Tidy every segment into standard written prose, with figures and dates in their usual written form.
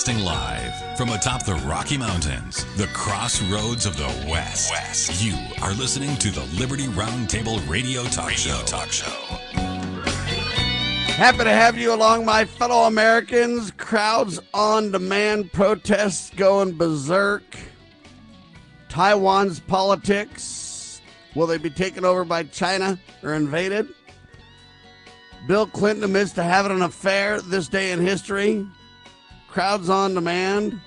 Broadcasting live from atop the Rocky Mountains, the crossroads of the West. You are listening to the Liberty RoundTable Radio Talk Show. Happy to have you along, my fellow Americans. Crowds on demand, protests going berserk. Taiwan's politics. Will they be taken over by China or invaded? Bill Clinton admits to having an affair this day in history. Crowds on demand.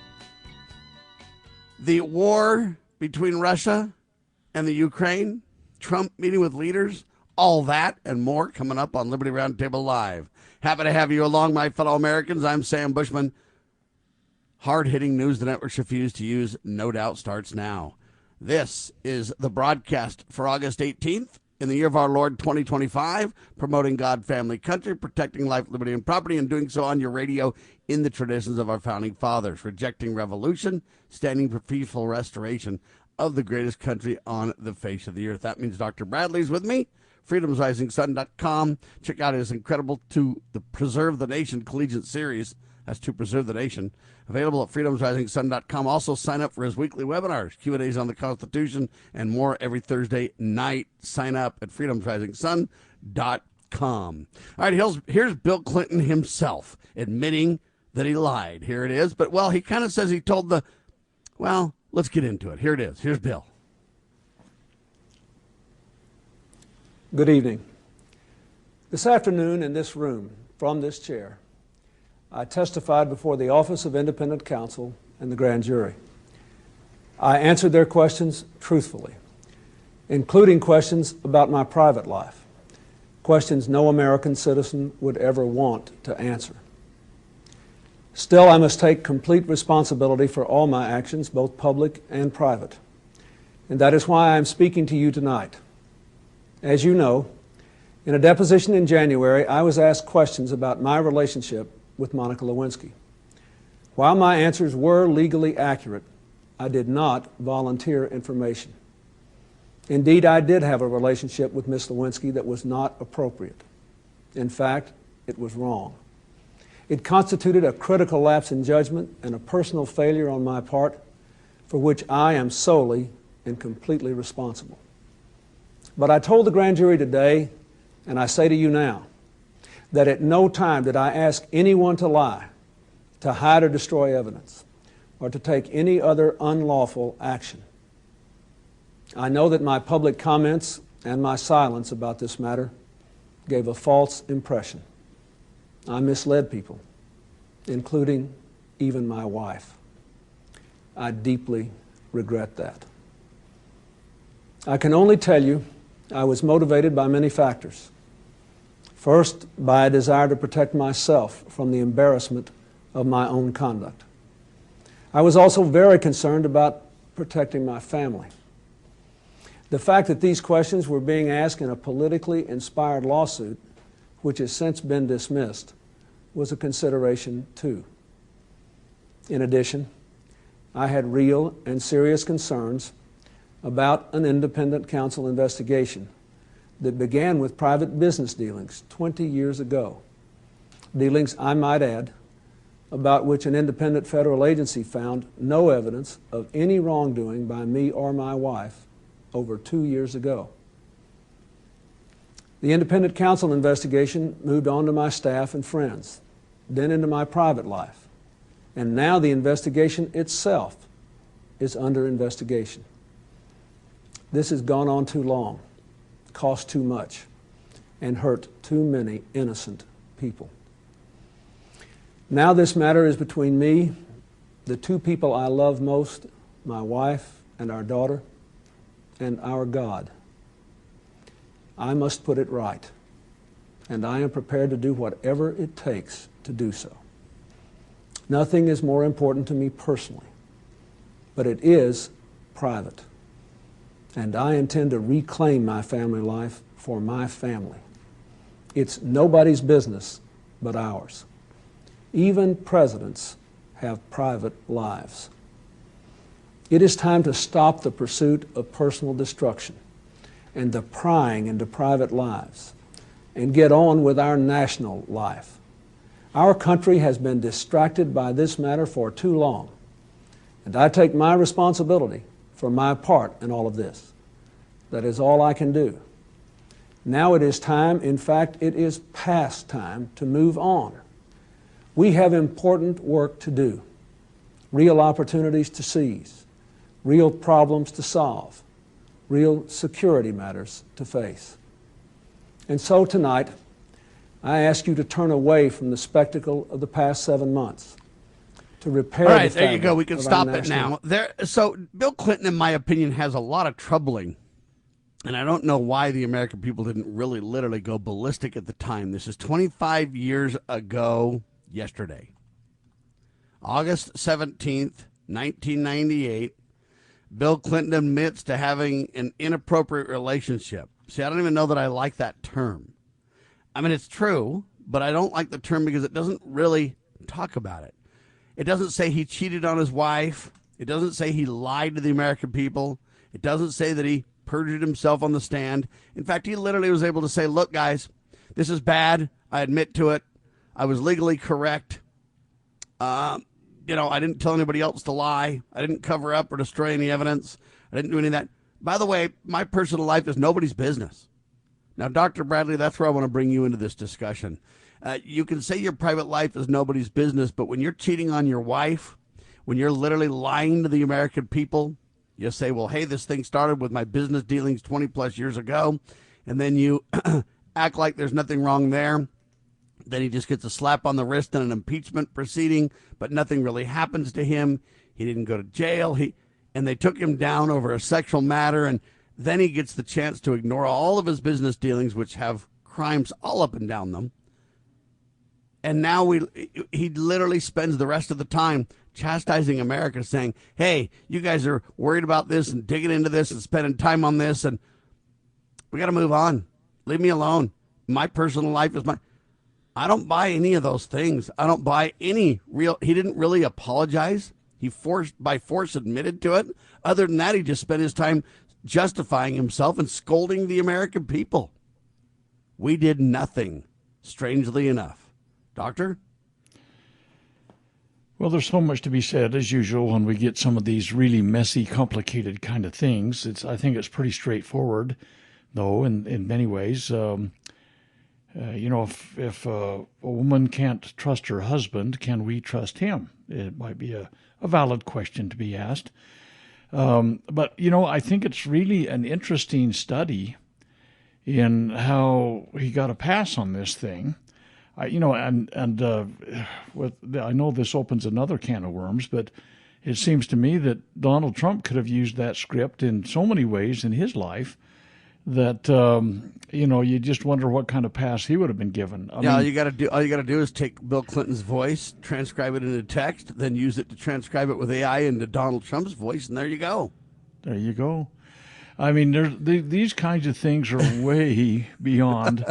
The war between Russia and the Ukraine. Trump meeting with leaders. All that and more coming up on Liberty RoundTable Live. Happy to have you along, my fellow Americans. I'm Sam Bushman. Hard-hitting news the networks refuse to use, no doubt, starts now. This is the broadcast for August 18th in the year of our Lord 2025, promoting God, family, country, protecting life, liberty, and property, and doing so on your radio in the traditions of our founding fathers, rejecting revolution, standing for peaceful restoration of the greatest country on the face of the earth. That means Dr. Bradley's with me. freedomsrisingsun.com. Check out his incredible To Preserve the Nation collegiate series. That's To Preserve the Nation. Available at freedomsrisingsun.com. Also sign up for his weekly webinars, Q&As on the Constitution, and more every Thursday night. Sign up at freedomsrisingsun.com. All right, here's Bill Clinton himself admitting that he lied. Here it is. But, well, he kind of says he told let's get into it. Here it is. Here's Bill. Good evening. This afternoon in this room, from this chair, I testified before the Office of Independent Counsel and the grand jury. I answered their questions truthfully, including questions about my private life, questions no American citizen would ever want to answer. Still, I must take complete responsibility for all my actions, both public and private. And that is why I am speaking to you tonight. As you know, in a deposition in January, I was asked questions about my relationship with Monica Lewinsky. While my answers were legally accurate, I did not volunteer information. Indeed, I did have a relationship with Ms. Lewinsky that was not appropriate. In fact, it was wrong. It constituted a critical lapse in judgment and a personal failure on my part for which I am solely and completely responsible. But I told the grand jury today, and I say to you now, that at no time did I ask anyone to lie, to hide or destroy evidence, or to take any other unlawful action. I know that my public comments and my silence about this matter gave a false impression. I misled people, including even my wife. I deeply regret that. I can only tell you I was motivated by many factors. First, by a desire to protect myself from the embarrassment of my own conduct. I was also very concerned about protecting my family. The fact that these questions were being asked in a politically inspired lawsuit, which has since been dismissed, was a consideration too. In addition, I had real and serious concerns about an independent counsel investigation that began with private business dealings 20 years ago. Dealings, I might add, about which an independent federal agency found no evidence of any wrongdoing by me or my wife over 2 years ago. The independent counsel investigation moved on to my staff and friends, then into my private life, and now the investigation itself is under investigation. This has gone on too long, cost too much, and hurt too many innocent people. Now this matter is between me, the two people I love most, my wife and our daughter, and our God. I must put it right, and I am prepared to do whatever it takes to do so. Nothing is more important to me personally, but it is private. And I intend to reclaim my family life for my family. It's nobody's business but ours. Even presidents have private lives. It is time to stop the pursuit of personal destruction and the prying into private lives and get on with our national life. Our country has been distracted by this matter for too long, and I take my responsibility for my part in all of this. That is all I can do. Now it is time, in fact, it is past time to move on. We have important work to do, real opportunities to seize, real problems to solve, real security matters to face. And so tonight, I ask you to turn away from the spectacle of the past 7 months, to repair All right, the there you go. We fabric can of stop our it national- now. So Bill Clinton, in my opinion, has a lot of troubling, and I don't know why the American people didn't really literally go ballistic at the time. This is 25 years ago yesterday. August 17th, 1998, Bill Clinton admits to having an inappropriate relationship. See, I don't even know that I like that term. I mean, it's true, but I don't like the term because it doesn't really talk about it. It doesn't say he cheated on his wife. It doesn't say he lied to the American people. It doesn't say that he perjured himself on the stand. In fact, he literally was able to say, look, guys, this is bad. I admit to it. I was legally correct. I didn't tell anybody else to lie. I didn't cover up or destroy any evidence. I didn't do any of that. By the way, my personal life is nobody's business. Now, Dr. Bradley, that's where I want to bring you into this discussion. You can say your private life is nobody's business, but when you're cheating on your wife, when you're literally lying to the American people, you say, well, hey, this thing started with my business dealings 20 plus years ago, and then you act like there's nothing wrong there. Then he just gets a slap on the wrist in an impeachment proceeding, but nothing really happens to him. He didn't go to jail. And they took him down over a sexual matter, and then he gets the chance to ignore all of his business dealings, which have crimes all up and down them. And now he literally spends the rest of the time chastising America, saying, hey, you guys are worried about this and digging into this and spending time on this, and we got to move on. Leave me alone. My personal life is my... I don't buy any of those things. I don't buy any real... He didn't really apologize. He by force admitted to it. Other than that, he just spent his time justifying himself and scolding the American people. We did nothing, strangely enough. Doctor? Well, there's so much to be said, as usual, when we get some of these really messy, complicated kind of things. I think it's pretty straightforward, though, in many ways. If a woman can't trust her husband, can we trust him? It might be a valid question to be asked. But I think it's really an interesting study in how he got a pass on this thing. I know this opens another can of worms, but it seems to me that Donald Trump could have used that script in so many ways in his life that you just wonder what kind of pass he would have been given. All you got to do is take Bill Clinton's voice, transcribe it into text, then use it to transcribe it with AI into Donald Trump's voice, and there you go. There you go. I mean, these kinds of things are way beyond.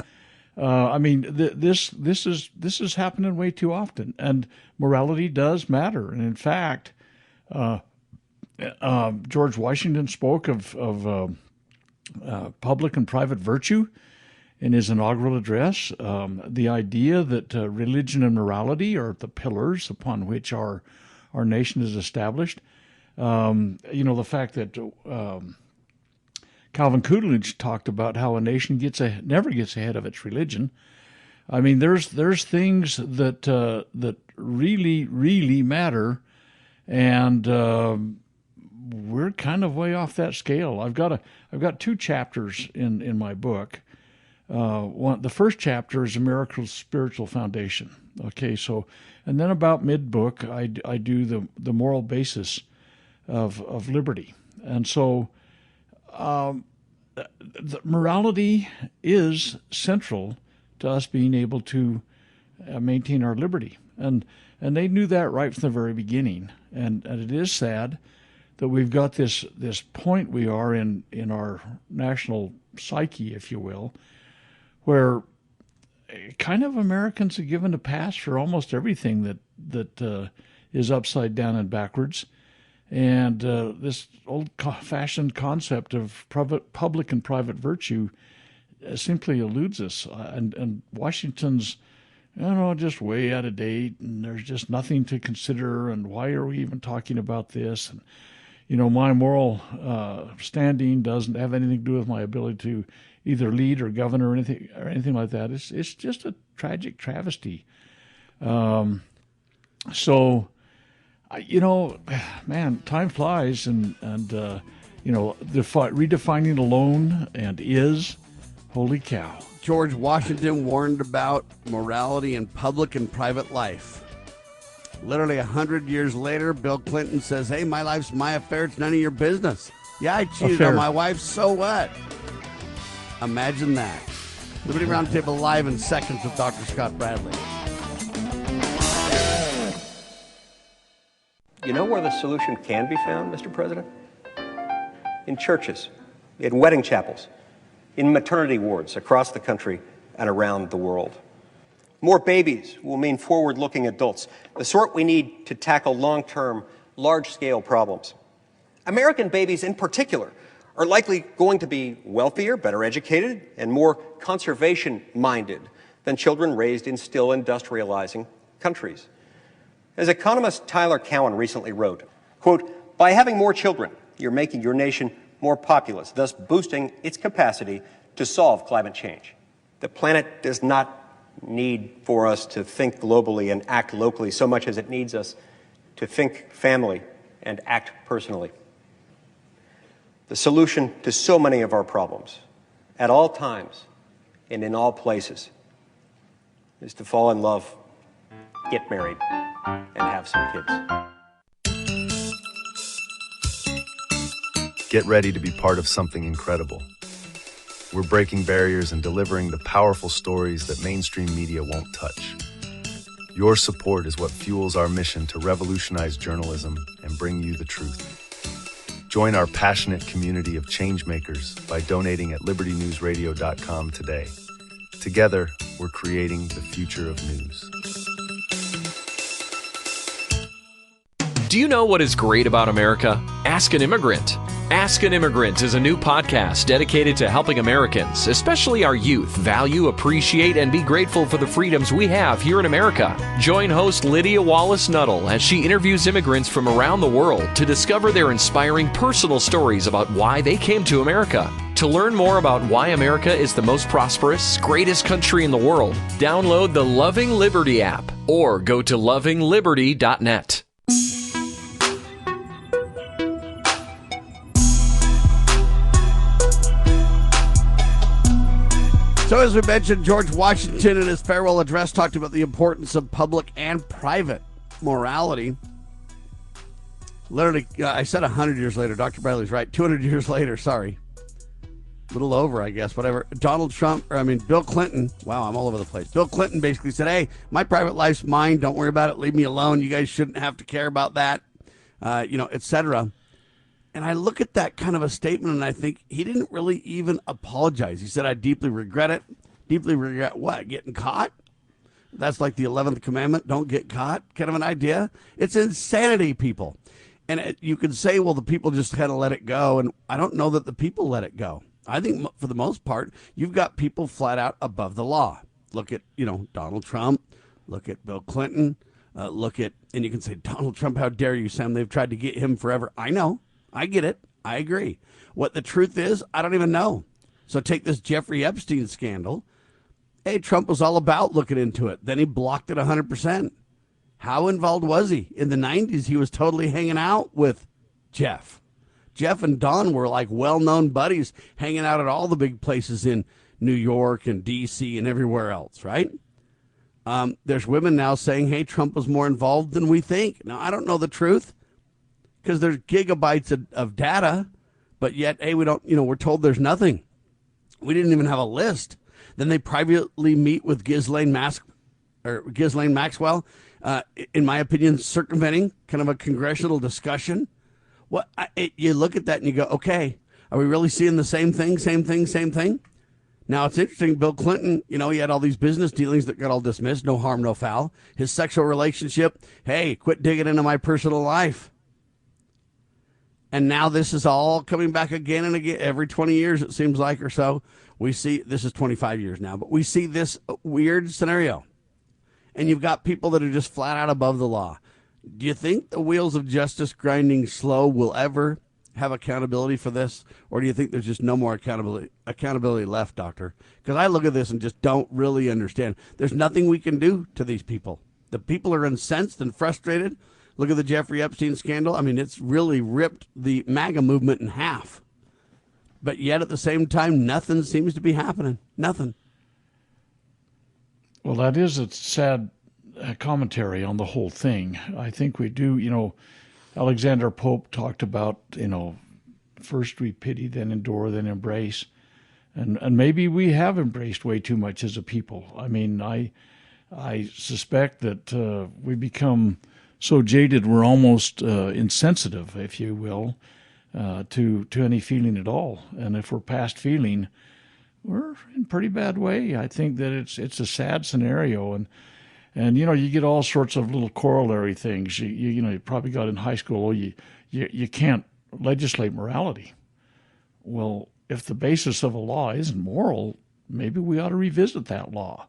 This is happening way too often, and morality does matter. And in fact, George Washington spoke of public and private virtue in his inaugural address. The idea that religion and morality are the pillars upon which our nation is established. The fact that Calvin Coolidge talked about how a nation never gets ahead of its religion. I mean, there's things that really, really matter, and we're kind of way off that scale. I've got two chapters in my book. The first chapter is America's Spiritual Foundation. Okay, and then about mid-book, I do the moral basis of liberty, and so. The morality is central to us being able to maintain our liberty, and they knew that right from the very beginning. And it is sad that we've got this point we are in our national psyche, if you will, where kind of Americans are given a pass for almost everything that is upside down and backwards. And this old-fashioned concept of public and private virtue simply eludes us. And Washington's just way out of date, and there's just nothing to consider, and why are we even talking about this? And, my moral standing doesn't have anything to do with my ability to either lead or govern or anything like that. It's just a tragic travesty. So, man, time flies, and redefining alone and is, holy cow. George Washington warned about morality in public and private life. Literally 100 years later, Bill Clinton says, hey, my life's my affair. It's none of your business. Yeah, I cheated on my wife. So what? Imagine that. Liberty Roundtable Live in seconds with Dr. Scott Bradley. You know where the solution can be found, Mr. President? In churches, in wedding chapels, in maternity wards across the country and around the world. More babies will mean forward-looking adults, the sort we need to tackle long-term, large-scale problems. American babies in particular are likely going to be wealthier, better educated, and more conservation-minded than children raised in still industrializing countries. As economist Tyler Cowen recently wrote, quote, by having more children, you're making your nation more populous, thus boosting its capacity to solve climate change. The planet does not need for us to think globally and act locally so much as it needs us to think family and act personally. The solution to so many of our problems, at all times and in all places, is to fall in love, get married, and have some kids. Get ready to be part of something incredible. We're breaking barriers and delivering the powerful stories that mainstream media won't touch. Your support is what fuels our mission to revolutionize journalism and bring you the truth. Join our passionate community of changemakers by donating at libertynewsradio.com today. Together, we're creating the future of news. Do you know what is great about America? Ask an Immigrant. Ask an Immigrant is a new podcast dedicated to helping Americans, especially our youth, value, appreciate, and be grateful for the freedoms we have here in America. Join host Lydia Wallace-Nuttall as she interviews immigrants from around the world to discover their inspiring personal stories about why they came to America. To learn more about why America is the most prosperous, greatest country in the world, download the Loving Liberty app or go to lovingliberty.net. So as we mentioned, George Washington in his farewell address talked about the importance of public and private morality. Literally, I said 100 years later. Dr. Bradley's right. 200 years later, sorry. A little over, I guess, whatever. Bill Clinton. Wow, I'm all over the place. Bill Clinton basically said, hey, my private life's mine. Don't worry about it. Leave me alone. You guys shouldn't have to care about that, etc. And I look at that kind of a statement and I think he didn't really even apologize. He said, I deeply regret it. Deeply regret what? Getting caught? That's like the 11th commandment. Don't get caught kind of an idea. It's insanity, people. And you can say, well, the people just kind of let it go. And I don't know that the people let it go. I think for the most part, you've got people flat out above the law. Look at, Donald Trump. Look at Bill Clinton. And you can say, Donald Trump, how dare you, Sam? They've tried to get him forever. I know. I get it. I agree. What the truth is, I don't even know. So take this Jeffrey Epstein scandal. Hey, Trump was all about looking into it. Then he blocked it 100%. How involved was he? In the 90s, he was totally hanging out with Jeff. Jeff and Don were like well-known buddies, hanging out at all the big places in New York and D.C. and everywhere else, right? There's women now saying, hey, Trump was more involved than we think. Now, I don't know the truth, because there's gigabytes of data, but yet, hey, we don't, we're told there's nothing. We didn't even have a list. Then they privately meet with Ghislaine Maxwell, in my opinion, circumventing kind of a congressional discussion. You look at that and you go, okay, are we really seeing the same thing? Now, it's interesting, Bill Clinton, he had all these business dealings that got all dismissed, no harm, no foul. His sexual relationship, hey, quit digging into my personal life. And now this is all coming back again and again. Every 20 years, it seems like, or so, we see, this is 25 years now, but we see this weird scenario. and you've got people that are just flat out above the law. Do you think the wheels of justice grinding slow will ever have accountability for this, or do you think there's just no more accountability left, Doctor? Because I look at this and just don't really understand. There's nothing we can do to these people. The people are incensed and frustrated. Look at the Jeffrey Epstein scandal. I mean, it's really ripped the MAGA movement in half. But yet at the same time, nothing seems to be happening. Nothing. Well, that is a sad commentary on the whole thing. I think we do, Alexander Pope talked about, first we pity, then endure, then embrace. And maybe we have embraced way too much as a people. I mean, I suspect that we become so jaded we're almost insensitive, if you will, to any feeling at all. And if we're past feeling, we're in pretty bad way. I think that it's a sad scenario, and you get all sorts of little corollary things. You probably got in high school. You can't legislate morality. Well, if the basis of a law isn't moral, maybe we ought to revisit that law.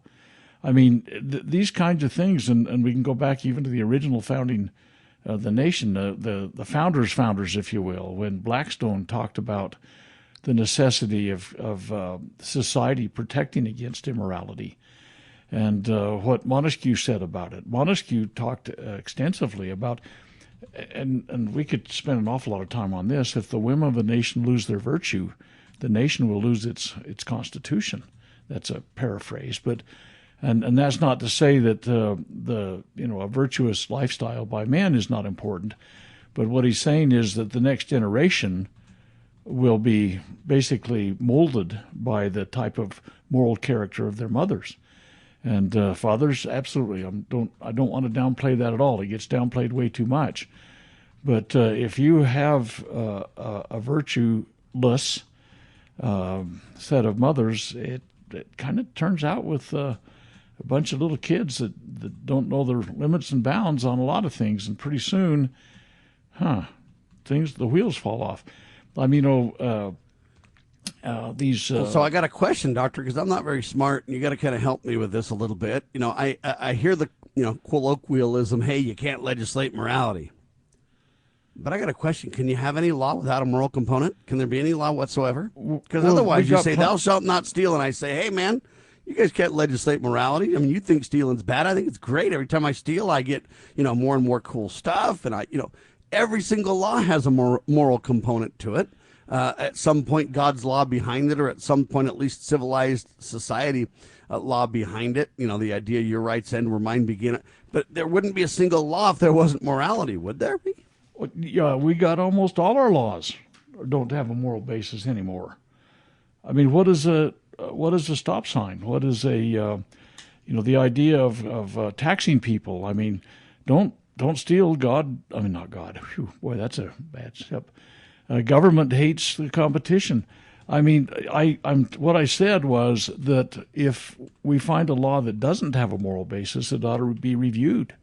I mean, these kinds of things, and we can go back even to the original founding of the nation, the founders, if you will, when Blackstone talked about the necessity of society protecting against immorality, and what Montesquieu said about it. Montesquieu talked extensively about, and we could spend an awful lot of time on this, if the women of a nation lose their virtue, the nation will lose its constitution. That's a paraphrase, but and that's not to say that a virtuous lifestyle by men is not important, but what he's saying is that the next generation will be basically molded by the type of moral character of their mothers. And fathers, absolutely, I don't want to downplay that at all. It gets downplayed way too much. But if you have a virtueless set of mothers, it kind of turns out with a bunch of little kids that don't know their limits and bounds on a lot of things, and pretty soon, the wheels fall off. I mean, these. So I got a question, Doctor, because I'm not very smart, and you got to kind of help me with this a little bit. I hear the colloquialism, "Hey, you can't legislate morality." But I got a question. Can you have any law without a moral component? Can there be any law whatsoever? Because otherwise, you say, "Thou shalt not steal," and I say, "Hey, man, you guys can't legislate morality. I mean, you think stealing's bad. I think it's great. Every time I steal, I get more and more cool stuff, and every single law has a moral component to it. At some point, God's law behind it, or at some point, at least civilized society law behind it. The idea your rights end where mine begin. But there wouldn't be a single law if there wasn't morality, would there be? Yeah, we got almost all our laws don't have a moral basis anymore. I mean, what is a stop sign? What is the idea of taxing people? I mean, don't steal. Not God. Whew, boy, that's a bad step. Government hates the competition. I mean, what I said was that if we find a law that doesn't have a moral basis, it ought to be reviewed.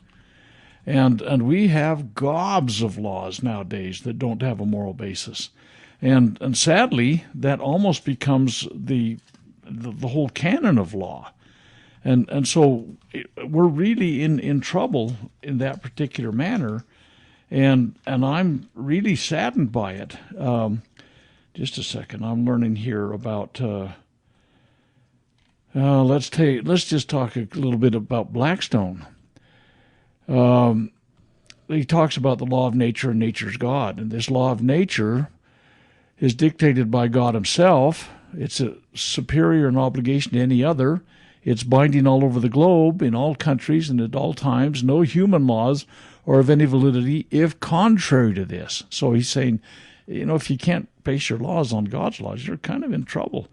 And we have gobs of laws nowadays that don't have a moral basis. And sadly, that almost becomes the whole canon of law. And so we're really in trouble in that particular manner. And I'm really saddened by it. Just a second. I'm learning here about. Let's just talk a little bit about Blackstone. He talks about the law of nature and nature's God, and this law of nature is dictated by God Himself. It's a superior in obligation to any other. It's binding all over the globe, in all countries and at all times. No human laws are of any validity if contrary to this. So he's saying, if you can't base your laws on God's laws, you're kind of in trouble.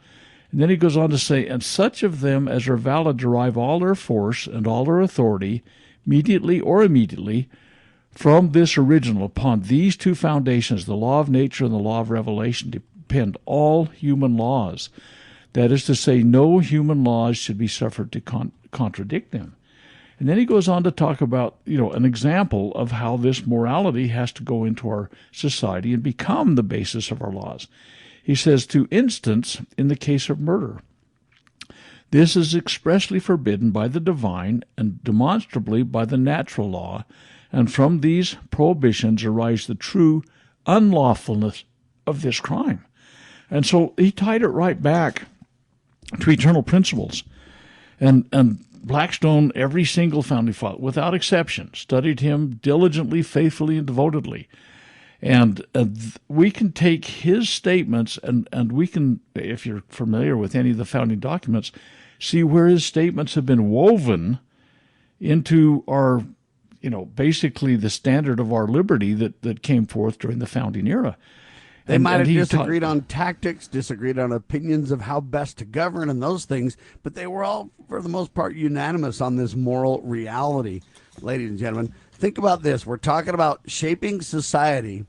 And then he goes on to say, and such of them as are valid derive all their force and all their authority, mediately or immediately, from this original. Upon these two foundations, the law of nature and the law of revelation, depend all human laws. That is to say, no human laws should be suffered to contradict them. And then he goes on to talk about, an example of how this morality has to go into our society and become the basis of our laws. He says, to instance, in the case of murder, This is expressly forbidden by the divine and demonstrably by the natural law, and from these prohibitions arise the true unlawfulness of this crime. And so he tied it right back to eternal principles. And Blackstone, every single founding father, without exception, studied him diligently, faithfully, and devotedly. And we can take his statements, and we can, if you're familiar with any of the founding documents, see where his statements have been woven into our, basically the standard of our liberty that came forth during the founding era. They might have disagreed on tactics, disagreed on opinions of how best to govern and those things, but they were all, for the most part, unanimous on this moral reality. Ladies and gentlemen, think about this. We're talking about shaping society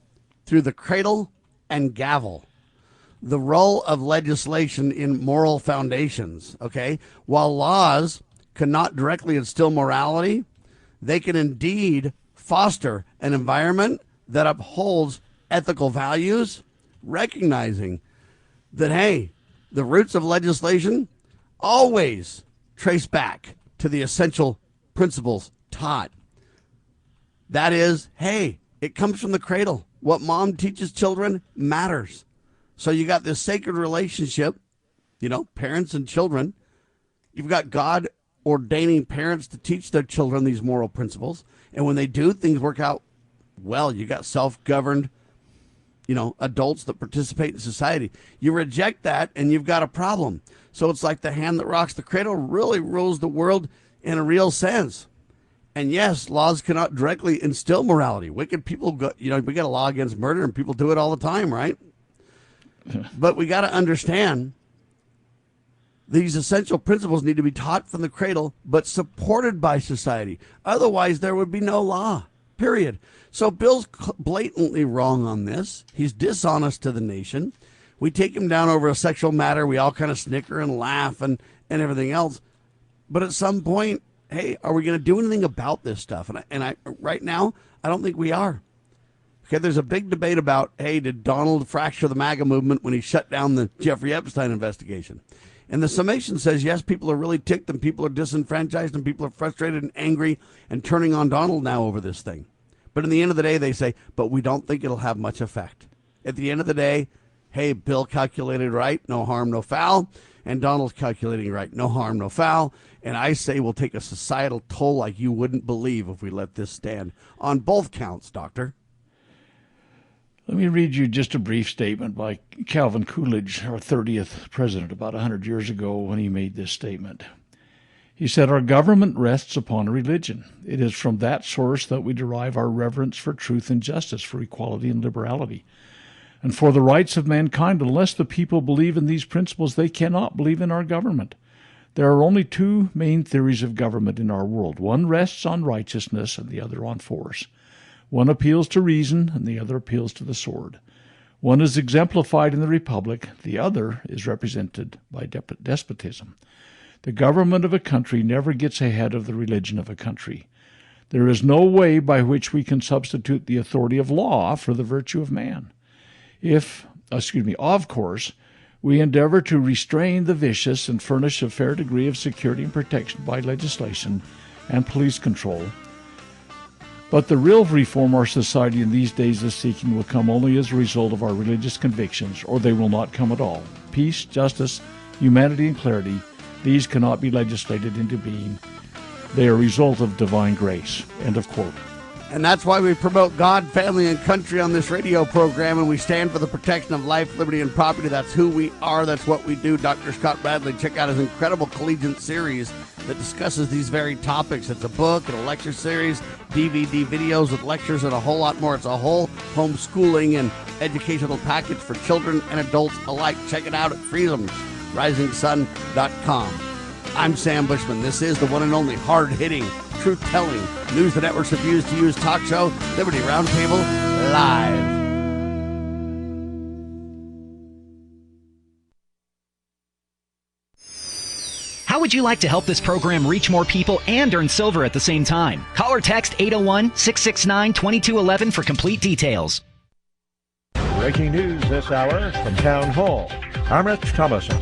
through the cradle and gavel, the role of legislation in moral foundations, okay? While laws cannot directly instill morality, they can indeed foster an environment that upholds ethical values, recognizing that, hey, the roots of legislation always trace back to the essential principles taught. That is, hey, it comes from the cradle. What mom teaches children matters. So you got this sacred relationship, parents and children. You've got God ordaining parents to teach their children these moral principles. And when they do, things work out well. You got self-governed, adults that participate in society. You reject that and you've got a problem. So it's like the hand that rocks the cradle really rules the world in a real sense. And yes, laws cannot directly instill morality. Wicked people, we got a law against murder and people do it all the time, right? But we got to understand these essential principles need to be taught from the cradle, but supported by society. Otherwise, there would be no law, period. So Bill's blatantly wrong on this. He's dishonest to the nation. We take him down over a sexual matter. We all kind of snicker and laugh and everything else. But at some point, hey, are we going to do anything about this stuff? And I right now, I don't think we are. Okay, there's a big debate about, hey, did Donald fracture the MAGA movement when he shut down the Jeffrey Epstein investigation? And the summation says, yes, people are really ticked and people are disenfranchised and people are frustrated and angry and turning on Donald now over this thing. But in the end of the day, they say, but we don't think it'll have much effect. At the end of the day, hey, Bill calculated right, no harm, no foul. And Donald's calculating right, no harm, no foul. And I say we'll take a societal toll like you wouldn't believe if we let this stand on both counts, Doctor. Let me read you just a brief statement by Calvin Coolidge, our 30th president, about 100 years ago when he made this statement. He said, our government rests upon religion. It is from that source that we derive our reverence for truth and justice, for equality and liberality, and for the rights of mankind. Unless the people believe in these principles, they cannot believe in our government. There are only two main theories of government in our world. One rests on righteousness and the other on force. One appeals to reason and the other appeals to the sword. One is exemplified in the republic, the other is represented by despotism. The government of a country never gets ahead of the religion of a country. There is no way by which we can substitute the authority of law for the virtue of man. Of course, we endeavor to restrain the vicious and furnish a fair degree of security and protection by legislation and police control. But the real reform our society in these days is seeking will come only as a result of our religious convictions, or they will not come at all. Peace, justice, humanity, and clarity, these cannot be legislated into being. They are a result of divine grace. End of quote. And that's why we promote God, family, and country on this radio program, and we stand for the protection of life, liberty, and property. That's who we are. That's what we do. Dr. Scott Bradley, check out his incredible collegiate series that discusses these very topics. It's a book and a lecture series, DVD videos with lectures, and a whole lot more. It's a whole homeschooling and educational package for children and adults alike. Check it out at freedomsrisingsun.com. I'm Sam Bushman. This is the one and only hard-hitting, truth-telling, news the networks refuse to use talk show, Liberty Roundtable Live. How would you like to help this program reach more people and earn silver at the same time? Call or text 801-669-2211 for complete details. Breaking news this hour from Town Hall. I'm Rich Thomason.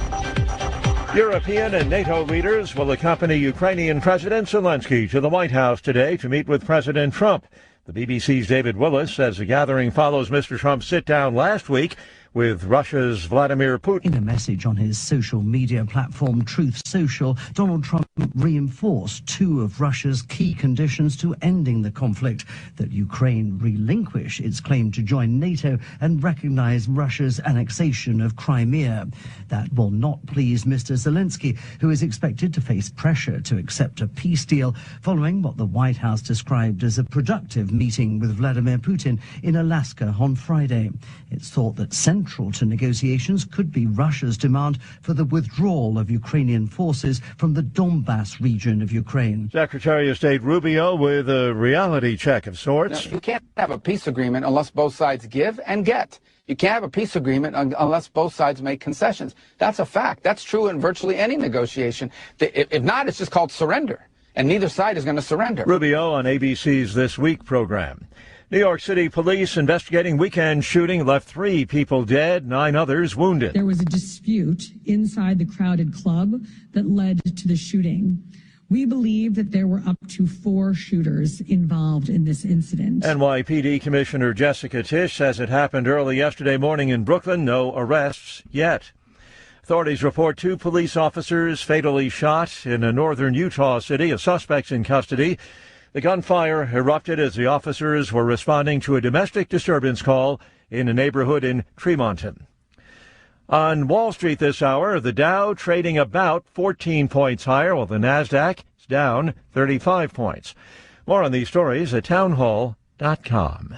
European and NATO leaders will accompany Ukrainian President Zelensky to the White House today to meet with President Trump. The BBC's David Willis says the gathering follows Mr. Trump's sit-down last week with Russia's Vladimir Putin. In a message on his social media platform Truth Social, Donald Trump reinforced two of Russia's key conditions to ending the conflict: that Ukraine relinquish its claim to join NATO and recognize Russia's annexation of Crimea. That will not please Mr. Zelensky, who is expected to face pressure to accept a peace deal following what the White House described as a productive meeting with Vladimir Putin in Alaska on Friday. It's thought that central to negotiations could be Russia's demand for the withdrawal of Ukrainian forces from the Donbass region of Ukraine. Secretary of State Rubio with a reality check of sorts. Now, you can't have a peace agreement unless both sides give and get. You can't have a peace agreement unless both sides make concessions. That's a fact. That's true in virtually any negotiation. If not, it's just called surrender, and neither side is going to surrender. Rubio on ABC's This Week program. New York City police investigating weekend shooting left 3 people dead, 9 others wounded. There was a dispute inside the crowded club that led to the shooting. We believe that there were up to 4 shooters involved in this incident. NYPD Commissioner Jessica Tisch says it happened early yesterday morning in Brooklyn. No arrests yet. Authorities report 2 police officers fatally shot in a northern Utah city. A suspect's in custody. The gunfire erupted as the officers were responding to a domestic disturbance call in a neighborhood in Tremonton. On Wall Street this hour, the Dow trading about 14 points higher, while the Nasdaq is down 35 points. More on these stories at townhall.com.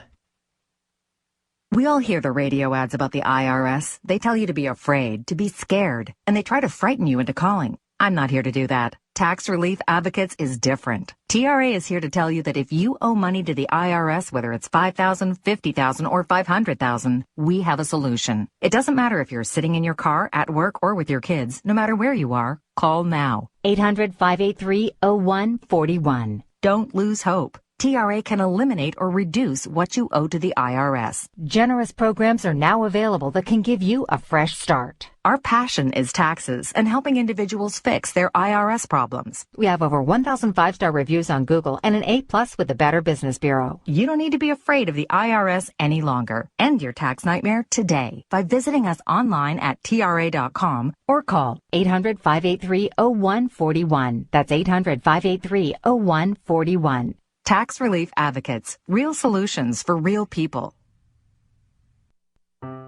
We all hear the radio ads about the IRS. They tell you to be afraid, to be scared, and they try to frighten you into calling. I'm not here to do that. Tax Relief Advocates is different. TRA is here to tell you that if you owe money to the IRS, whether it's $5,000, $50,000, or $500,000, we have a solution. It doesn't matter if you're sitting in your car, at work, or with your kids. No matter where you are, call now. 800-583-0141. Don't lose hope. TRA can eliminate or reduce what you owe to the IRS. Generous programs are now available that can give you a fresh start. Our passion is taxes and helping individuals fix their IRS problems. We have over 1,000 5-star reviews on Google and an A+ with the Better Business Bureau. You don't need to be afraid of the IRS any longer. End your tax nightmare today by visiting us online at TRA.com or call 800-583-0141. That's 800-583-0141. Tax Relief Advocates. Real solutions for real people.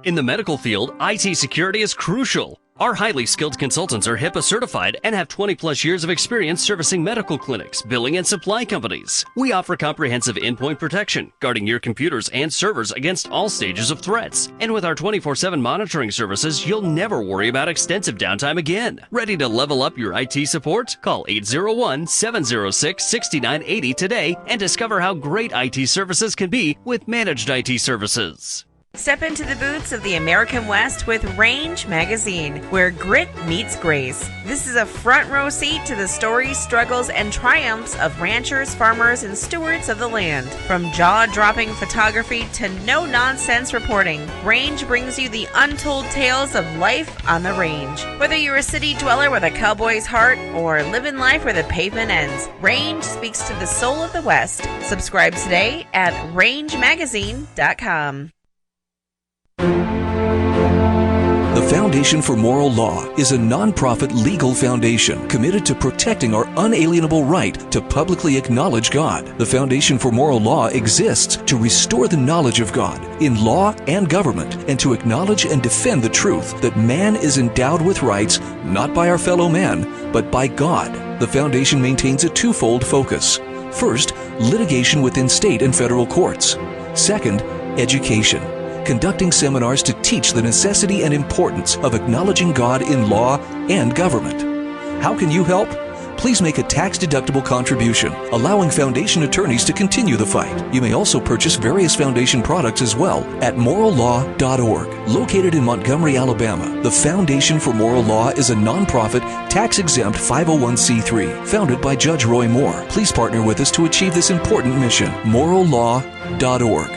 In the medical field, IT security is crucial. Our highly skilled consultants are HIPAA certified and have 20-plus years of experience servicing medical clinics, billing, and supply companies. We offer comprehensive endpoint protection, guarding your computers and servers against all stages of threats. And with our 24/7 monitoring services, you'll never worry about extensive downtime again. Ready to level up your IT support? Call 801-706-6980 today and discover how great IT services can be with managed IT services. Step into the boots of the American West with Range Magazine, where grit meets grace. This is a front row seat to the stories, struggles, and triumphs of ranchers, farmers, and stewards of the land. From jaw-dropping photography to no-nonsense reporting, Range brings you the untold tales of life on the range. Whether you're a city dweller with a cowboy's heart or living life where the pavement ends, Range speaks to the soul of the West. Subscribe today at rangemagazine.com. The Foundation for Moral Law is a nonprofit legal foundation committed to protecting our unalienable right to publicly acknowledge God. The Foundation for Moral Law exists to restore the knowledge of God in law and government and to acknowledge and defend the truth that man is endowed with rights not by our fellow man, but by God. The Foundation maintains a twofold focus. First, litigation within state and federal courts. Second, education. Conducting seminars to teach the necessity and importance of acknowledging God in law and government. How can you help? Please make a tax-deductible contribution, allowing Foundation attorneys to continue the fight. You may also purchase various Foundation products as well at morallaw.org. Located in Montgomery, Alabama, the Foundation for Moral Law is a nonprofit, tax-exempt 501c3 founded by Judge Roy Moore. Please partner with us to achieve this important mission. morallaw.org.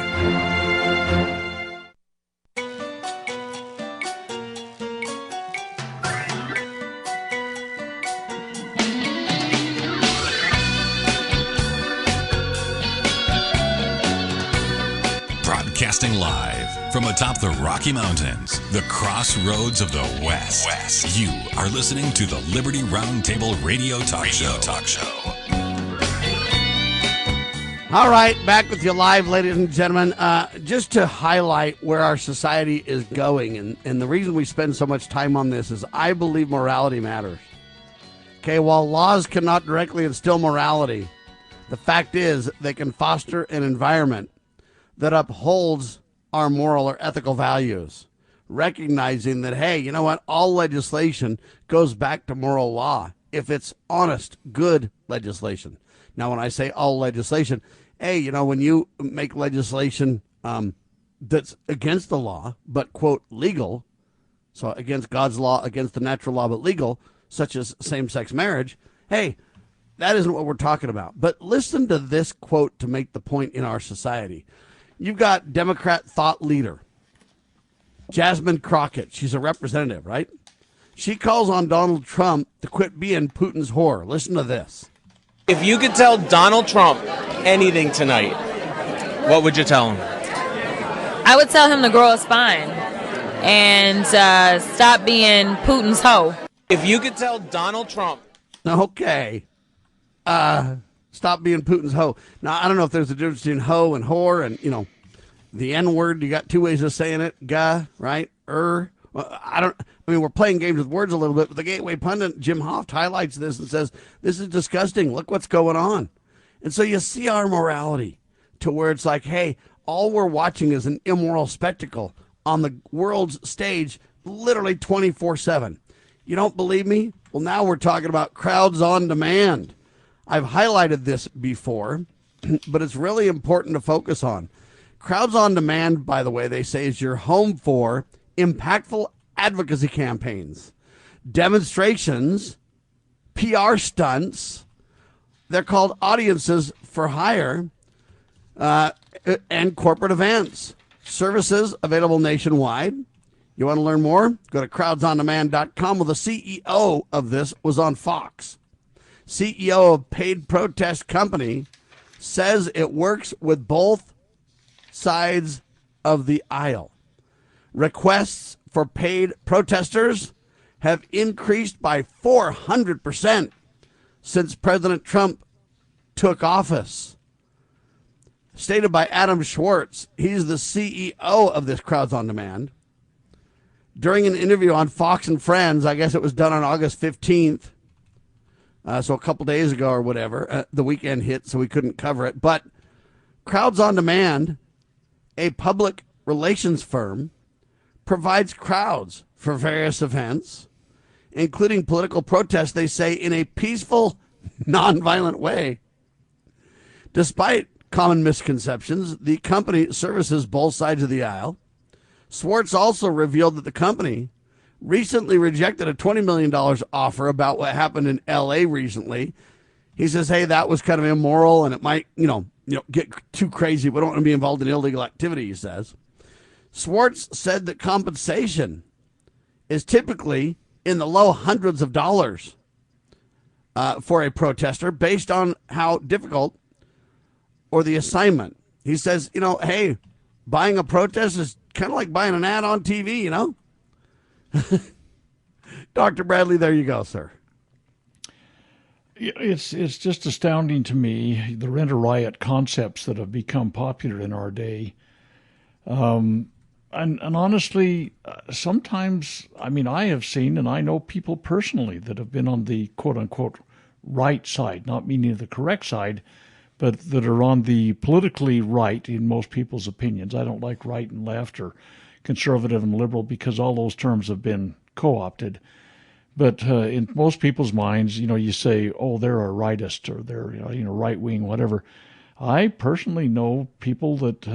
Live from atop the Rocky Mountains, the crossroads of the West. You are listening to the Liberty RoundTable Radio Talk Show. All right, back with you live, ladies and gentlemen. Just to highlight where our society is going, and the reason we spend so much time on this is I believe morality matters. Okay, while laws cannot directly instill morality, the fact is they can foster an environment that upholds our moral or ethical values, recognizing that, hey, you know what? All legislation goes back to moral law if it's honest, good legislation. Now, when I say all legislation, hey, you know, when you make legislation that's against the law, but, quote, legal, so against God's law, against the natural law, but legal, such as same-sex marriage, hey, that isn't what we're talking about. But listen to this quote to make the point in our society. You've got Democrat thought leader, Jasmine Crocket. She's a representative, right? She calls on Donald Trump to quit being Putin's whore. Listen to this. If you could tell Donald Trump anything tonight, what would you tell him? I would tell him to grow a spine and stop being Putin's hoe. If you could tell Donald Trump. Okay. Stop being Putin's hoe. Now, I don't know if there's a difference between hoe and whore and, you know, the N-word. You got two ways of saying it. Guh, right? Well, I mean, we're playing games with words a little bit, but the Gateway Pundit, Jim Hoft, highlights this and says, this is disgusting. Look what's going on. And so you see our morality to where it's like, hey, all we're watching is an immoral spectacle on the world's stage, literally 24/7. You don't believe me? Well, now we're talking about crowds on demand. I've highlighted this before, but it's really important to focus on. Crowds on demand, by the way, they say is your home for impactful advocacy campaigns, demonstrations, PR stunts. They're called audiences for hire, and corporate events. Services available nationwide. You want to learn more? Go to crowdsondemand.com. Well, the CEO of this was on Fox. CEO of paid protest company says it works with both sides of the aisle. Requests for paid protesters have increased by 400% since President Trump took office. Stated by Adam Swart, he's the CEO of this Crowds on Demand. During an interview on Fox and Friends, I guess it was done on August 15th, so a couple days ago or whatever, the weekend hit, so we couldn't cover it. But Crowds on Demand, a public relations firm, provides crowds for various events, including political protests, they say, in a peaceful, nonviolent way. Despite common misconceptions, the company services both sides of the aisle. Swartz also revealed that the company recently rejected a $20 million offer about what happened in L.A. recently. He says, hey, that was kind of immoral and it might, you know, get too crazy. We don't want to be involved in illegal activity, he says. Swartz said that compensation is typically in the low hundreds of dollars for a protester based on how difficult or the assignment. He says, you know, hey, buying a protest is kind of like buying an ad on TV, you know? Dr. Bradley, there you go, sir. It's just astounding to me, the rent-a-riot concepts that have become popular in our day. And honestly, sometimes, I mean, I have seen, and I know people personally that have been on the quote-unquote right side, not meaning the correct side, but that are on the politically right in most people's opinions. I don't like right and left or conservative and liberal because all those terms have been co-opted. But in most people's minds, you know, you say, oh, they're a rightist or they're, you know, right-wing, whatever. I personally know people that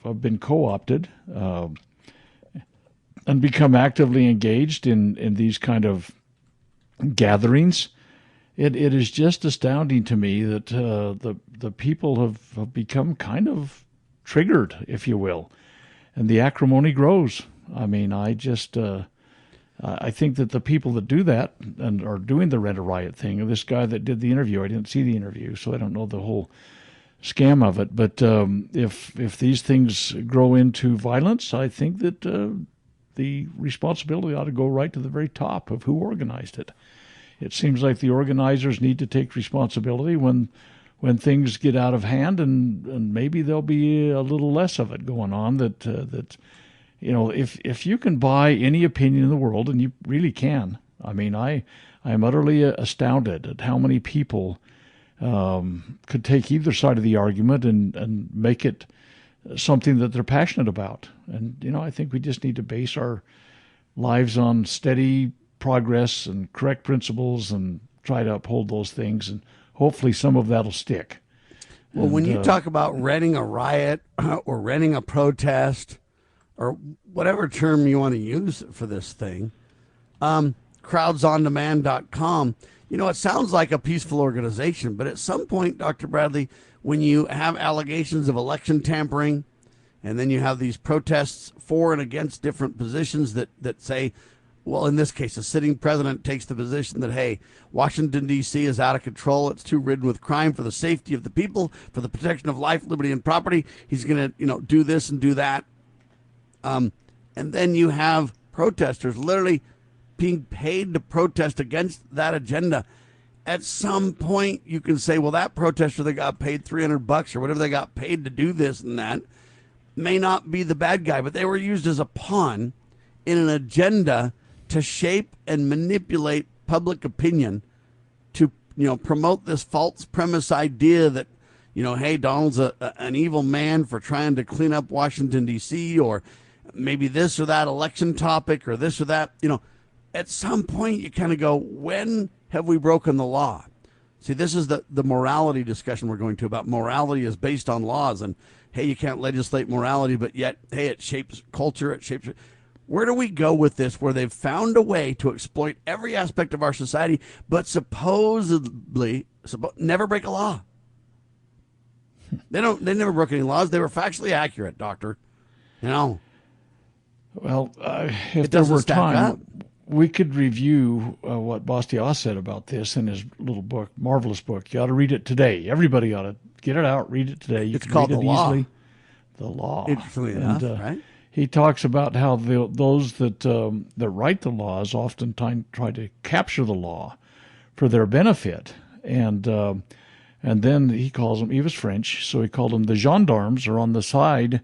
have been co-opted and become actively engaged in these kind of gatherings. It is just astounding to me that the people have become kind of triggered, if you will, and the acrimony grows. I mean, I think that the people that do that and are doing the rent-a-riot thing, this guy that did the interview, I didn't see the interview, so I don't know the whole scam of it. But if these things grow into violence, I think that the responsibility ought to go right to the very top of who organized it. It seems like the organizers need to take responsibility when things get out of hand, and maybe there'll be a little less of it going on. That if you can buy any opinion in the world, and you really can. I mean, I am utterly astounded at how many people could take either side of the argument and make it something that they're passionate about. And I think we just need to base our lives on steady progress and correct principles and try to uphold those things, and hopefully some of that'll stick. Well, when you talk about renting a riot or renting a protest or whatever term you want to use for this thing, crowdsondemand.com, it sounds like a peaceful organization, but at some point, Dr. Bradley, when you have allegations of election tampering, and then you have these protests for and against different positions that say, well, in this case, a sitting president takes the position that, hey, Washington, D.C. is out of control. It's too ridden with crime. For the safety of the people, for the protection of life, liberty, and property, he's going to, do this and do that. And then you have protesters literally being paid to protest against that agenda. At some point, you can say, well, that protester that got paid $300 or whatever they got paid to do this and that may not be the bad guy, but they were used as a pawn in an agenda to shape and manipulate public opinion to, promote this false premise idea that, hey, Donald's an evil man for trying to clean up Washington, D.C., or maybe this or that election topic or this or that. At some point you kind of go, when have we broken the law? See, this is the morality discussion we're going to about. Morality is based on laws, and, hey, you can't legislate morality, but yet, hey, it shapes culture, it shapes. Where do we go with this, where they've found a way to exploit every aspect of our society, but supposedly never break a law? They never broke any laws. They were factually accurate, Doctor. Well, if there were time, we could review what Bastiat said about this in his little book, marvelous book. You ought to read it today. Everybody ought to get it out, read it today. It's called The Law. Easily. The Law. Interestingly enough, right? He talks about how those that write the laws often try to capture the law for their benefit, and then he calls them. He was French, so he called them the gendarmes are on the side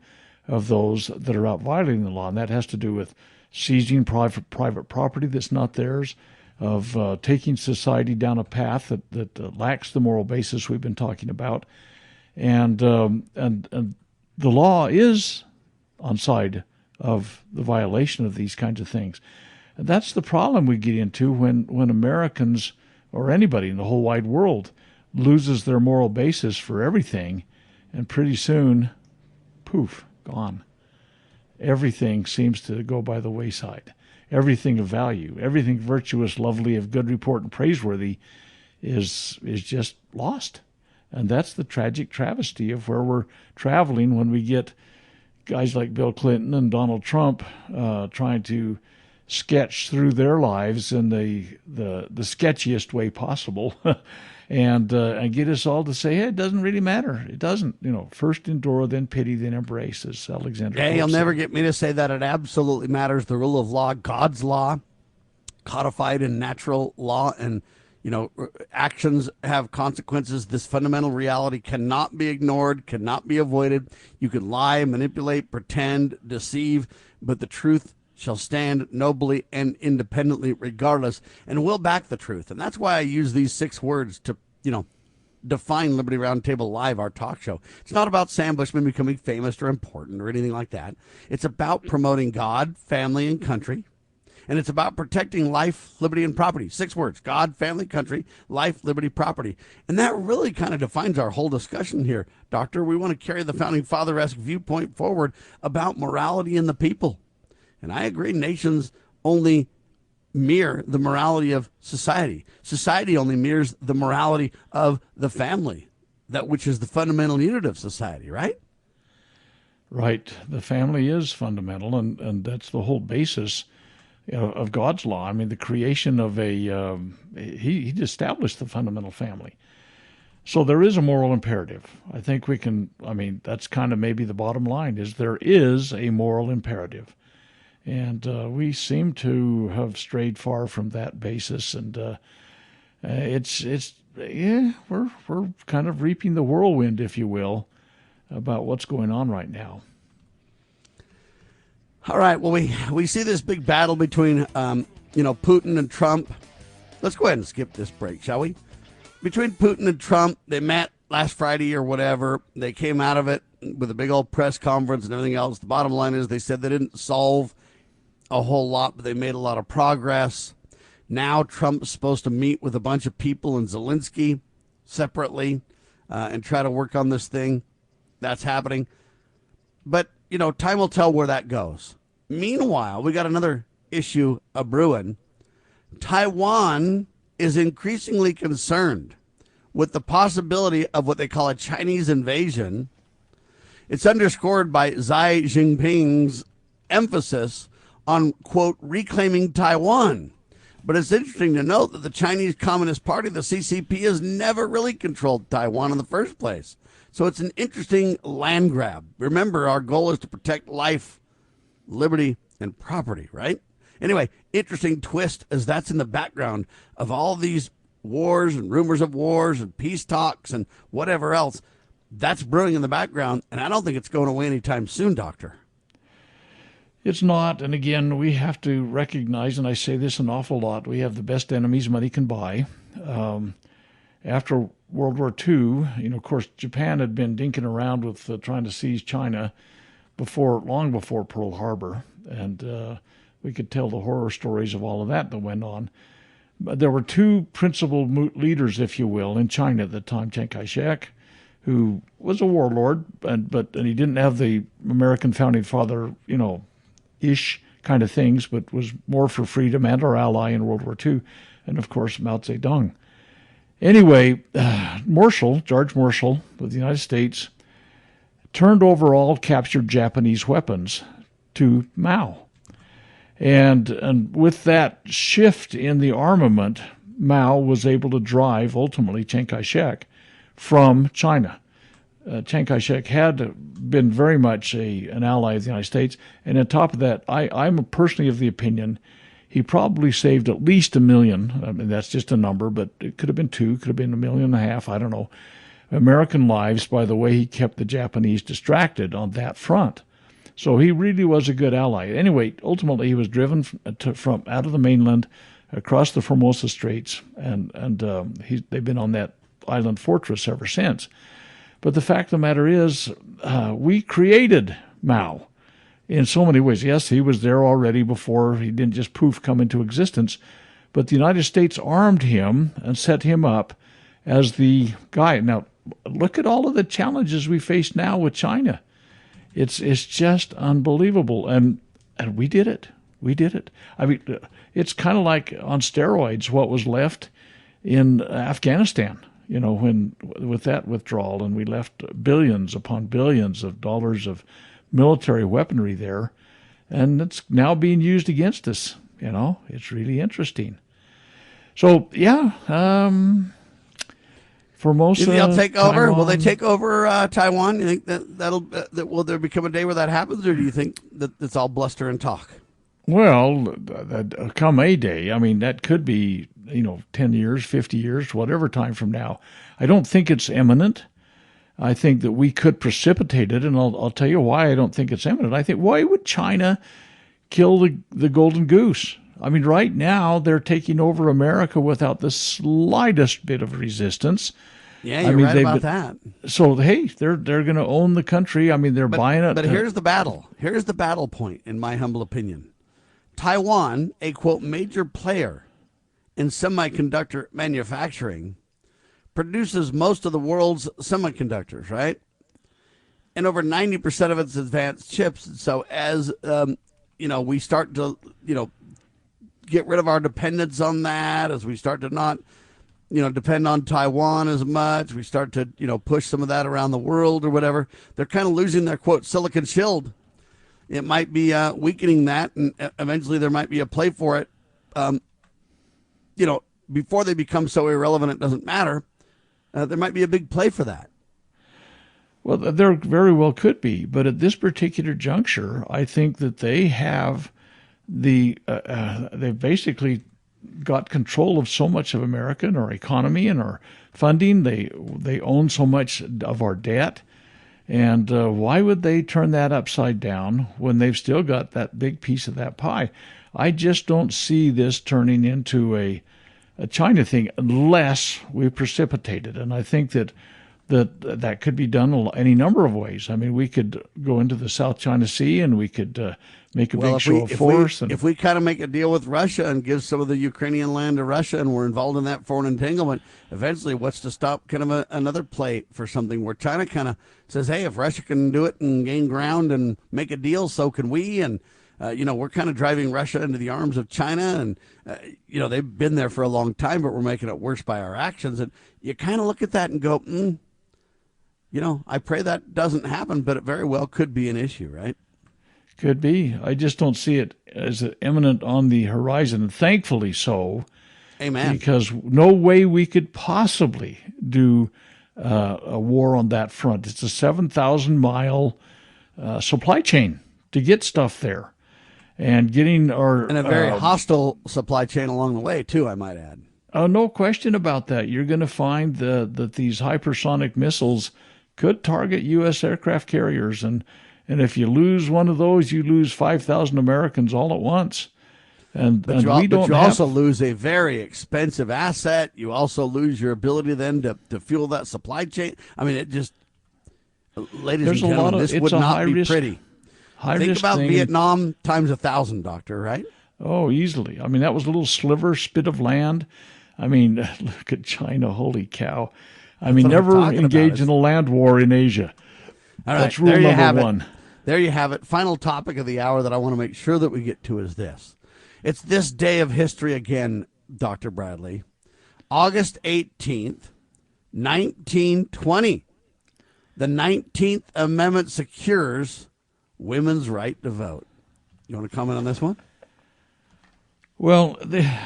of those that are out violating the law, and that has to do with seizing private property that's not theirs, of taking society down a path that lacks the moral basis we've been talking about, and the law is on side of the violation of these kinds of things. And that's the problem we get into when Americans or anybody in the whole wide world loses their moral basis for everything, and pretty soon, poof, gone. Everything seems to go by the wayside. Everything of value, everything virtuous, lovely, of good report and praiseworthy is just lost. And that's the tragic travesty of where we're traveling when we get guys like Bill Clinton and Donald Trump trying to sketch through their lives in the sketchiest way possible and get us all to say, hey, it doesn't really matter. It doesn't. First endure, then pity, then embrace, as Alexander Hey, you'll said. never get me to say that it absolutely matters. The rule of law, God's law, codified in natural law, and actions have consequences. This fundamental reality cannot be ignored, cannot be avoided. You can lie, manipulate, pretend, deceive, but the truth shall stand nobly and independently regardless, and we'll back the truth. And that's why I use these 6 words to, define Liberty Roundtable Live, our talk show. It's not about Sam Bushman becoming famous or important or anything like that. It's about promoting God, family, and country. And it's about protecting life, liberty, and property. 6 words: God, family, country, life, liberty, property. And that really kind of defines our whole discussion here, Doctor. We want to carry the Founding Father-esque viewpoint forward about morality in the people. And I agree, nations only mirror the morality of society. Society only mirrors the morality of the family, that which is the fundamental unit of society, right? Right. The family is fundamental, and that's the whole basis of God's law. I mean, the creation of he established the fundamental family. So there is a moral imperative. I think we can, that's kind of maybe the bottom line, is there is a moral imperative. And we seem to have strayed far from that basis. And we're kind of reaping the whirlwind, if you will, about what's going on right now. All right. Well, we see this big battle between, Putin and Trump. Let's go ahead and skip this break, shall we? Between Putin and Trump, they met last Friday or whatever. They came out of it with a big old press conference and everything else. The bottom line is they said they didn't solve a whole lot, but they made a lot of progress. Now Trump's supposed to meet with a bunch of people in Zelensky separately and try to work on this thing. That's happening. But, time will tell where that goes. Meanwhile, we got another issue brewing. Taiwan is increasingly concerned with the possibility of what they call a Chinese invasion. It's underscored by Xi Jinping's emphasis on, quote, reclaiming Taiwan. But it's interesting to note that the Chinese Communist Party, the CCP, has never really controlled Taiwan in the first place. So it's an interesting land grab. Remember, our goal is to protect life, liberty, and property, right? Anyway, interesting twist as that's in the background of all these wars and rumors of wars and peace talks and whatever else. That's brewing in the background, and I don't think it's going away anytime soon, Doctor. It's not, and again, we have to recognize, and I say this an awful lot, we have the best enemies money can buy. After World War II, of course, Japan had been dinking around with trying to seize China long before Pearl Harbor, and we could tell the horror stories of all of that went on. But there were two principal leaders, if you will, in China at the time, Chiang Kai-shek, who was a warlord, and he didn't have the American founding father, ish kind of things, but was more for freedom and our ally in World War II, and of course Mao Zedong. Anyway, George Marshall of the United States turned over all captured Japanese weapons to Mao. And with that shift in the armament, Mao was able to drive, ultimately, Chiang Kai-shek from China. Chiang Kai-shek had been very much an ally of the United States. And on top of that, I'm personally of the opinion he probably saved at least 1 million. I mean, that's just a number, but it could have been 2, could have been 1.5 million, I don't know, American lives by the way he kept the Japanese distracted on that front. So he really was a good ally. Anyway, ultimately he was driven from out of the mainland across the Formosa Straits, and they've been on that island fortress ever since. But the fact of the matter is, we created Mao in so many ways. Yes, he was there already before. He didn't just poof come into existence. But the United States armed him and set him up as the guy. Now, look at all of the challenges we face now with China. It's just unbelievable. And we did it. We did it. I mean, it's kind of like on steroids what was left in Afghanistan, when with that withdrawal, and we left billions upon billions of dollars of military weaponry there, and it's now being used against us. It's really interesting. So, yeah, Formosa. You think they'll take over? Taiwan. Will they take over Taiwan? You think that will there become a day where that happens, or do you think that it's all bluster and talk? Well, come a day. I mean, that could be 10 years, 50 years, whatever time from now. I don't think it's imminent. I think that we could precipitate it, and I'll tell you why I don't think it's imminent. I think, why would China kill the golden goose? I mean, right now they're taking over America without the slightest bit of resistance. Yeah, you're right about that. So, hey, they're going to own the country. I mean, they're buying it. But here's the battle. Here's the battle point, in my humble opinion. Taiwan, a, quote, major player in semiconductor manufacturing, produces most of the world's semiconductors, right? And over 90% of its advanced chips. And so as, we start to, get rid of our dependence on that, as we start to not, depend on Taiwan as much, we start to, push some of that around the world or whatever, they're kind of losing their, quote, silicon shield. It might be weakening that, and eventually there might be a play for it, before they become so irrelevant it doesn't matter. there might be a big play for that. Well, there very well could be, but at this particular juncture, I think that they have they've basically got control of so much of America and our economy and our funding. They own so much of our debt. And why would they turn that upside down when they've still got that big piece of that pie? I just don't see this turning into a China thing unless we precipitate it. And I think that could be done any number of ways. I mean, we could go into the South China Sea and we could make a big show of force. If we kind of make a deal with Russia and give some of the Ukrainian land to Russia and we're involved in that foreign entanglement, eventually what's to stop kind of another play for something where China kind of says, hey, if Russia can do it and gain ground and make a deal, so can we. And, we're kind of driving Russia into the arms of China. And, they've been there for a long time, but we're making it worse by our actions. And you kind of look at that and go, I pray that doesn't happen, but it very well could be an issue, right? Could be. I just don't see it as imminent on the horizon, and thankfully so. Amen. Because no way we could possibly do a war on that front. It's a 7,000-mile supply chain to get stuff there. And getting our... And a very hostile supply chain along the way, too, I might add. No question about that. You're going to find that these hypersonic missiles could target U.S. aircraft carriers. And if you lose one of those, you lose 5,000 Americans all at once. But you also lose a very expensive asset. You also lose your ability then to fuel that supply chain. I mean, it just, ladies and gentlemen, this would not be pretty. Think about Vietnam times 1,000, Doctor, right? Oh, easily. I mean, that was a little spit of land. I mean, look at China. Holy cow. I mean, never engage in a land war in Asia. All right, that's rule number one. There you have it. Final topic of the hour that I want to make sure that we get to is this. It's this day of history again, Dr. Bradley. August 18th, 1920. The 19th Amendment secures women's right to vote. You want to comment on this one? Well,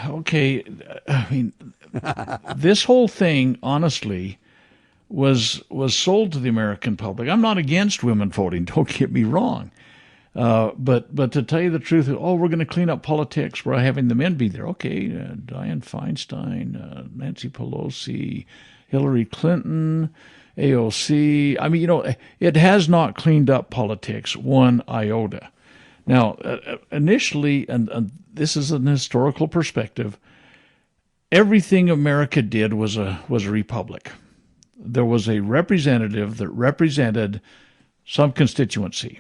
okay. I mean, this whole thing, honestly, was sold to the American public. I'm not against women voting. Don't get me wrong. But to tell you the truth, we're going to clean up politics. We're having the men be there. Okay, Dianne Feinstein, Nancy Pelosi, Hillary Clinton, AOC. I mean, it has not cleaned up politics one iota. Now, initially, and this is an historical perspective, everything America did was a republic. There was a representative that represented some constituency.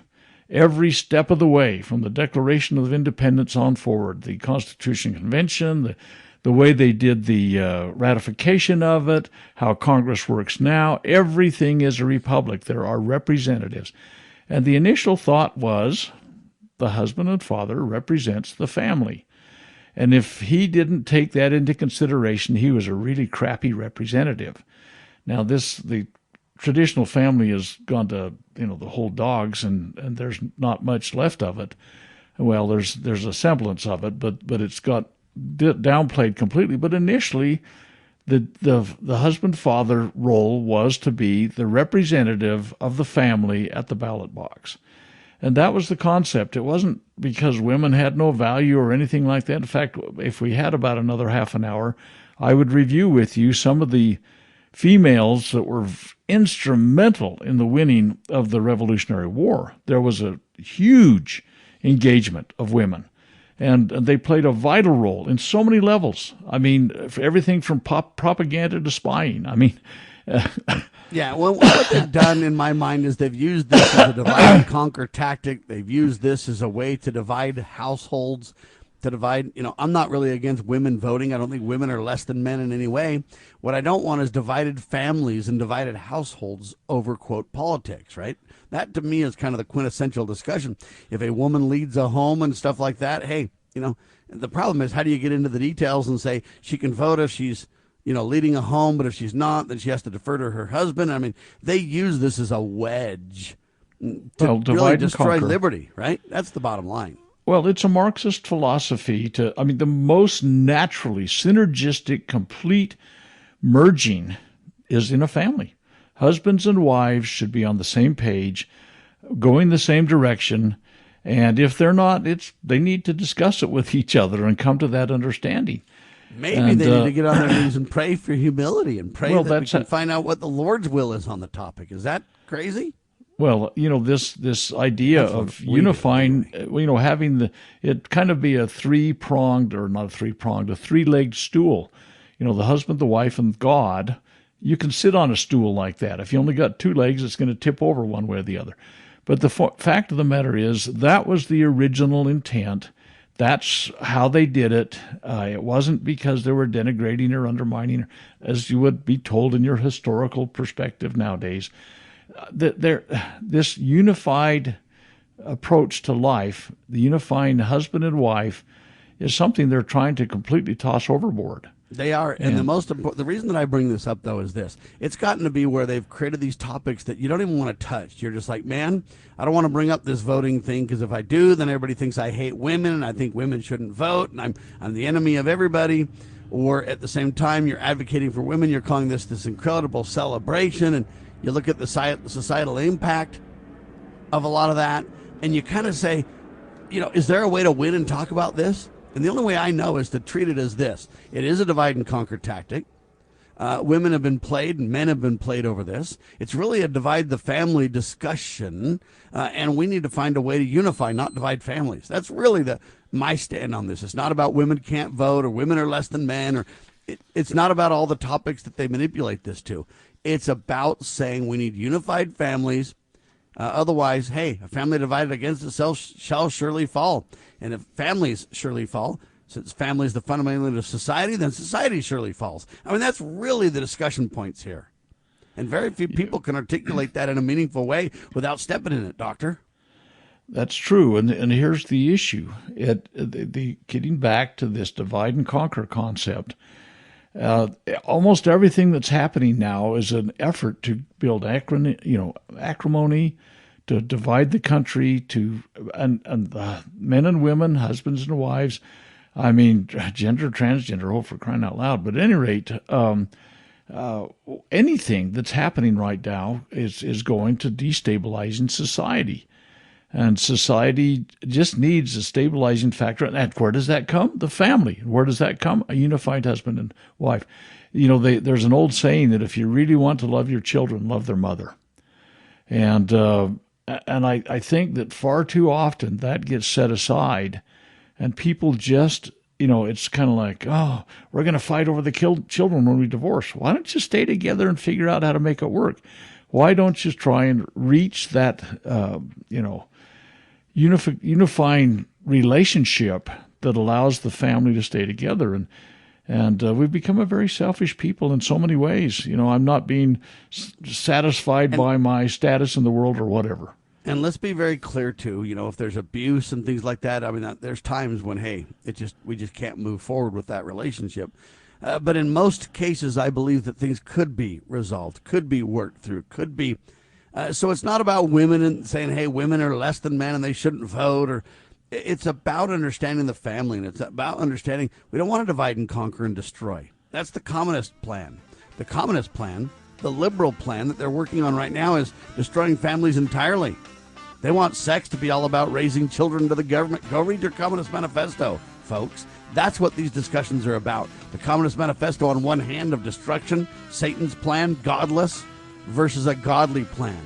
Every step of the way, from the Declaration of Independence on forward, the Constitution Convention, the way they did the ratification of it, how Congress works now, everything is a republic. There are representatives. And the initial thought was the husband and father represents the family. And if he didn't take that into consideration, he was a really crappy representative. Now, the traditional family has gone to, the whole dogs, and there's not much left of it. Well, there's a semblance of it, but it's got downplayed completely. But initially, the husband-father role was to be the representative of the family at the ballot box. And that was the concept. It wasn't because women had no value or anything like that. In fact, if we had about another half an hour, I would review with you some of the females that were instrumental in the winning of the Revolutionary War. There was a huge engagement of women, and they played a vital role in so many levels. I mean, for everything from propaganda to spying. I mean... Yeah, well, what they've done in my mind is they've used this as a divide and conquer tactic. They've used this as a way to divide households, to divide, I'm not really against women voting. I don't think women are less than men in any way. What I don't want is divided families and divided households over, quote, politics, right? That, to me, is kind of the quintessential discussion. If a woman leads a home and stuff like that, hey, the problem is, how do you get into the details and say she can vote if she's leading a home, but if she's not, then she has to defer to her husband. I mean, they use this as a wedge to really destroy liberty, right? That's the bottom line. Well, it's a Marxist philosophy the most naturally synergistic, complete merging is in a family. Husbands and wives should be on the same page, going the same direction, and if they're not, they need to discuss it with each other and come to that understanding. Maybe they need to get on their knees and pray for humility and pray that we can find out what the Lord's will is on the topic. Is that crazy? Well, this idea of unifying, having it kind of be a three-legged stool. The husband, the wife, and God. You can sit on a stool like that. If you only got two legs, it's going to tip over one way or the other. But the fact of the matter is that was the original intent. That's how they did it. It wasn't because they were denigrating or undermining, as you would be told in your historical perspective nowadays. This unified approach to life, the unifying husband and wife, is something they're trying to completely toss overboard. They are, and the reason that I bring this up, though, is this. It's gotten to be where they've created these topics that you don't even want to touch. You're just like, man, I don't want to bring up this voting thing, because if I do, then everybody thinks I hate women, and I think women shouldn't vote, and I'm the enemy of everybody. Or at the same time, you're advocating for women, you're calling this incredible celebration, and you look at the societal impact of a lot of that, and you kind of say, is there a way to win and talk about this? And the only way I know is to treat it as this. It is a divide and conquer tactic. Women have been played and men have been played over this. It's really a divide the family discussion, and we need to find a way to unify, not divide families. That's really my stand on this. It's not about women can't vote or women are less than men, or it's not about all the topics that they manipulate this to. It's about saying we need unified families. Otherwise, hey, a family divided against itself shall surely fall. And if families surely fall, since family is the fundamental unit of society, then society surely falls. I mean, that's really the discussion points here. And very few people can articulate that in a meaningful way without stepping in it, Doctor. That's true. And here's the issue. Getting back to this divide and conquer concept, almost everything that's happening now is an effort to build acrimony, to divide the country, and men and women, husbands and wives. I mean, gender, transgender, oh, for crying out loud. But at any rate, anything that's happening right now is going to destabilizing society. And society just needs a stabilizing factor. And where does that come? The family. Where does that come? A unified husband and wife. There's an old saying that if you really want to love your children, love their mother. And I think that far too often that gets set aside, and people just, it's kind of like, oh, we're going to fight over the children when we divorce. Why don't you stay together and figure out how to make it work? Why don't you try and reach that, unifying relationship that allows the family to stay together? And we've become a very selfish people in so many ways. I'm not being satisfied by my status in the world or whatever. And let's be very clear, too, if there's abuse and things like that, I mean, there's times when, hey, we just can't move forward with that relationship. But in most cases, I believe that things could be resolved, could be worked through, could be. So it's not about women and saying, hey, women are less than men and they shouldn't vote. Or it's about understanding the family, and it's about understanding we don't want to divide and conquer and destroy. That's the communist plan. The communist plan, the liberal plan that they're working on right now, is destroying families entirely. They want sex to be all about raising children to the government. Go read your Communist Manifesto, folks. That's what these discussions are about. The Communist Manifesto, on one hand, of destruction, Satan's plan, godless, versus a godly plan.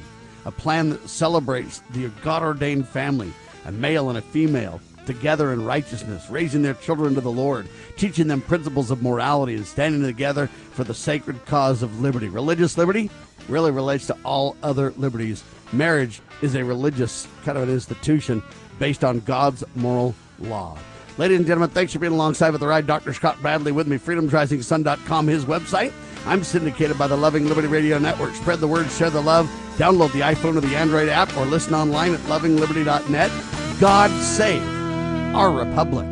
A plan that celebrates the God-ordained family, a male and a female, together in righteousness, raising their children to the Lord, teaching them principles of morality, and standing together for the sacred cause of liberty. Religious liberty really relates to all other liberties. Marriage is a religious kind of an institution based on God's moral law. Ladies and gentlemen, thanks for being alongside with the ride. Dr. Scott Bradley with me, freedomsrisingsun.com, his website. I'm syndicated by the Loving Liberty Radio Network. Spread the word, share the love. Download the iPhone or the Android app, or listen online at lovingliberty.net. God save our republic.